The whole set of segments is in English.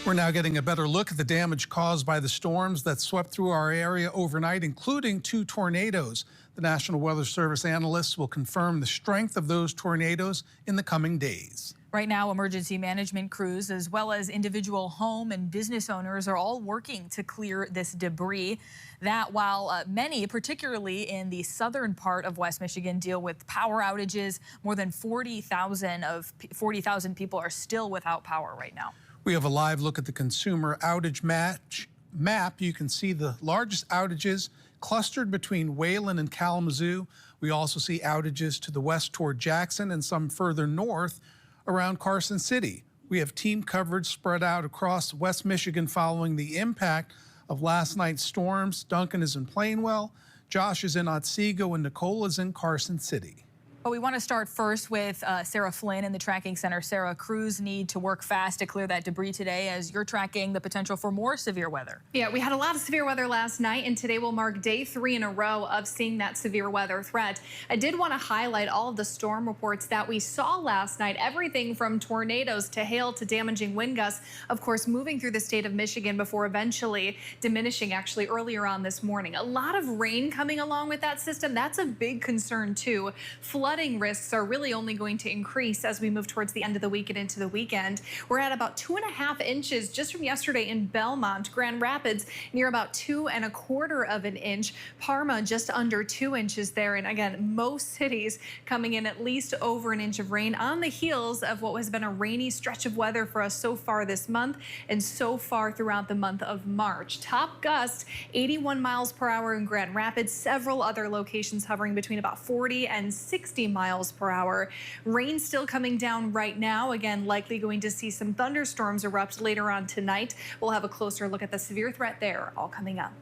We're now getting a better look at the damage caused by the storms that swept through our area overnight, including 2 tornadoes. The National Weather Service analysts will confirm the strength of those tornadoes in the coming days. Right now, emergency management crews, as well as individual home and business owners, are all working to clear this debris. That while many, particularly in the southern part of West Michigan, deal with power outages, more than 40,000 people are still without power right now. We have a live look at the consumer outage map. You can see the largest outages clustered between Wayland and Kalamazoo. We also see outages to the west toward Jackson and some further north around Carson City. We have team coverage spread out across West Michigan following the impact of last night's storms. Duncan is in Plainwell, Josh is in Otsego, and Nicole is in Carson City. But we want to start first with Sarah Flynn in the tracking center. Sarah, crews need to work fast to clear that debris today as you're tracking the potential for more severe weather. Yeah, we had a lot of severe weather last night, and today will mark day 3 in a row of seeing that severe weather threat. I did want to highlight all of the storm reports that we saw last night, everything from tornadoes to hail to damaging wind gusts, of course, moving through the state of Michigan before eventually diminishing actually earlier on this morning. A lot of rain coming along with that system. That's a big concern, too. Flooding risks are really only going to increase as we move towards the end of the week and into the weekend. We're at about 2.5 inches just from yesterday in Belmont. Grand Rapids near about 2.25 inches. Parma just under 2 inches there. And again, most cities coming in at least over an inch of rain on the heels of what has been a rainy stretch of weather for us so far this month and so far throughout the month of March. Top gust 81 miles per hour in Grand Rapids. Several other locations hovering between about 40 and 60 miles per hour. Rain still coming down right now. Again, likely going to see some thunderstorms erupt later on tonight. We'll have a closer look at the severe threat there, all coming up.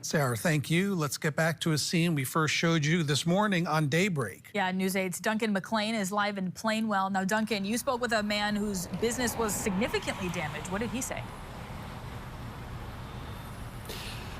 Sarah, thank you. Let's get back to a scene we first showed you this morning on Daybreak. Yeah, News 8's Duncan McLean is live in Plainwell. Now, Duncan, you spoke with a man whose business was significantly damaged. What did he say?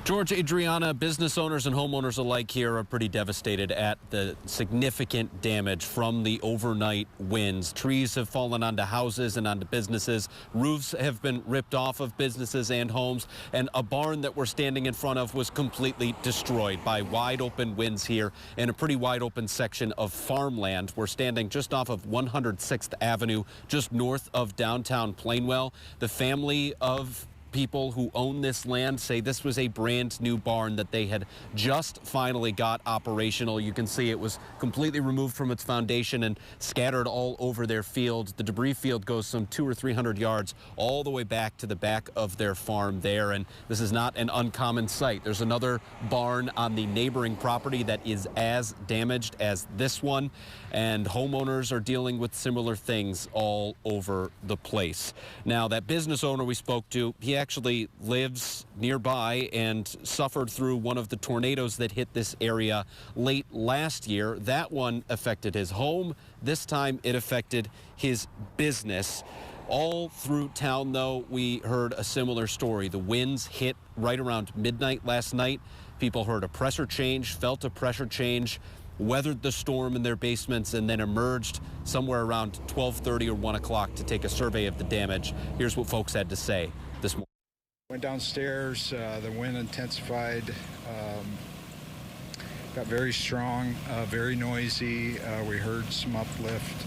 George, Adriana, business owners and homeowners alike here are pretty devastated at the significant damage from the overnight winds. Trees have fallen onto houses and onto businesses. Roofs have been ripped off of businesses and homes. And a barn that we're standing in front of was completely destroyed by wide open winds here in a pretty wide open section of farmland. We're standing just off of 106th Avenue, just north of downtown Plainwell. The family of people who own this land say this was a brand new barn that they had just finally got operational. You can see it was completely removed from its foundation and scattered all over their field. The debris field goes some 200 or 300 yards all the way back to the back of their farm there. And this is not an uncommon sight. There's another barn on the neighboring property that is as damaged as this one. And homeowners are dealing with similar things all over the place. Now, that business owner we spoke to, he actually lives nearby and suffered through one of the tornadoes that hit this area late last year. That one affected his home. This time it affected his business. All through town, though, we heard a similar story. The winds hit right around midnight last night. People heard a pressure change, felt a pressure change, weathered the storm in their basements, and then emerged somewhere around 12:30 or 1 o'clock to take a survey of the damage. Here's what folks had to say this morning. Went downstairs, the wind intensified, got very strong, very noisy. We heard some uplift.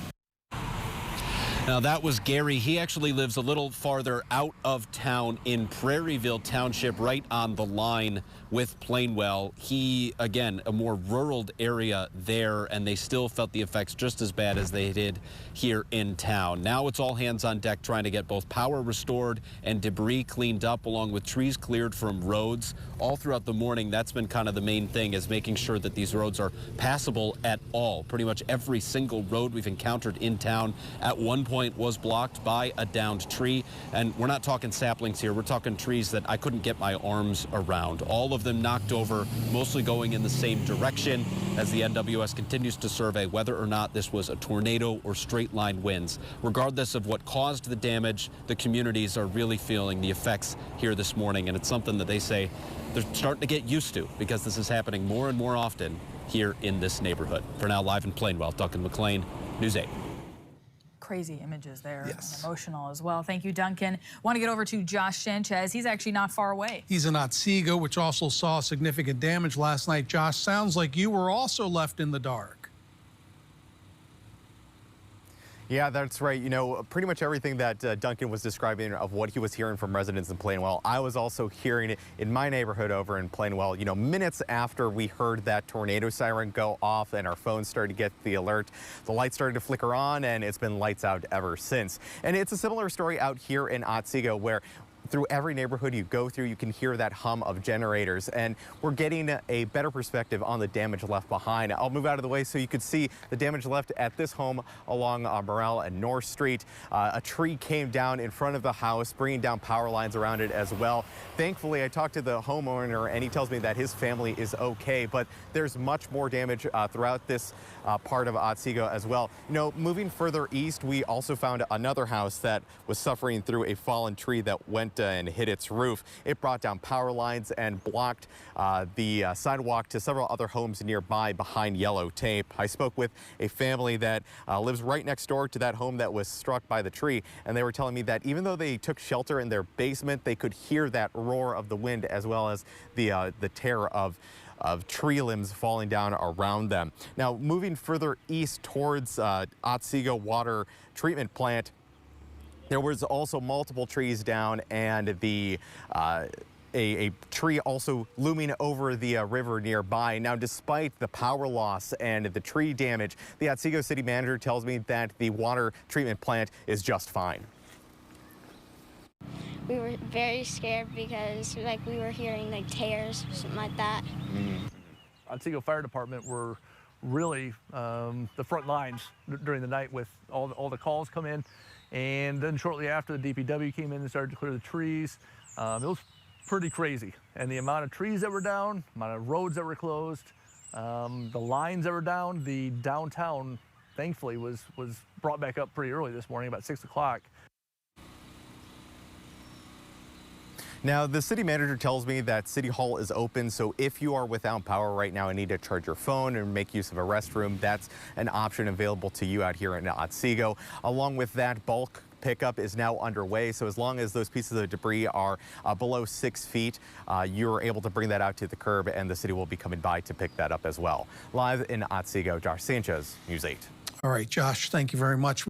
Now, that was Gary. He actually lives a little farther out of town in Prairieville Township, right on the line with Plainwell. He, again, a more rural area there, and they still felt the effects just as bad as they did here in town. Now it's all hands on deck trying to get both power restored and debris cleaned up, along with trees cleared from roads. All throughout the morning, that's been kind of the main thing, is making sure that these roads are passable at all. Pretty much every single road we've encountered in town at one point was blocked by a downed tree. And we're not talking saplings here. We're talking trees that I couldn't get my arms around. All of them knocked over, mostly going in the same direction as the NWS continues to survey whether or not this was a tornado or straight line winds. Regardless of what caused the damage, the communities are really feeling the effects here this morning. And it's something that they say they're starting to get used to because this is happening more and more often here in this neighborhood. For now, live in Plainwell, Duncan McLean, News 8. crazy images there. Yes. And emotional as well. Thank you, Duncan. Want to get over to Josh Sanchez. He's actually not far away. He's in Otsego, which also saw significant damage last night. Josh, sounds like you were also left in the dark. Yeah, that's right. You know, pretty much everything that Duncan was describing of what he was hearing from residents in Plainwell, I was also hearing it in my neighborhood over in Plainwell. You know, minutes after we heard that tornado siren go off and our phones started to get the alert, the lights started to flicker on, and it's been lights out ever since. And it's a similar story out here in Otsego, where through every neighborhood you go through, you can hear that hum of generators, and we're getting a better perspective on the damage left behind. I'll move out of the way so you could see the damage left at this home along Morrell and North Street. A tree came down in front of the house, bringing down power lines around it as well. Thankfully, I talked to the homeowner, and he tells me that his family is okay, but there's much more damage throughout this part of Otsego as well. You know, moving further east, we also found another house that was suffering through a fallen tree that went and hit its roof. It brought down power lines and blocked the sidewalk to several other homes nearby behind yellow tape. I spoke with a family that lives right next door to that home that was struck by the tree, and they were telling me that even though they took shelter in their basement, they could hear that roar of the wind as well as the terror of tree limbs falling down around them. Now, moving further east towards Otsego Water Treatment Plant, there was also multiple trees down, and a tree also looming over the river nearby. Now, despite the power loss and the tree damage, the Otsego city manager tells me that the water treatment plant is just fine. We were very scared because we were hearing tears, something like that. Otsego Fire Department were really the front lines during the night with all the calls come in. And then shortly after, the DPW came in and started to clear the trees. It was pretty crazy. And the amount of trees that were down, amount of roads that were closed, the lines that were down, the downtown, thankfully, was brought back up pretty early this morning, about 6 o'clock. Now, the city manager tells me that City Hall is open, so if you are without power right now and need to charge your phone and make use of a restroom, that's an option available to you out here in Otsego. Along with that, bulk pickup is now underway, so as long as those pieces of debris are below 6 feet, you're able to bring that out to the curb, and the city will be coming by to pick that up as well. Live in Otsego, Josh Sanchez, News 8. All right, Josh, thank you very much.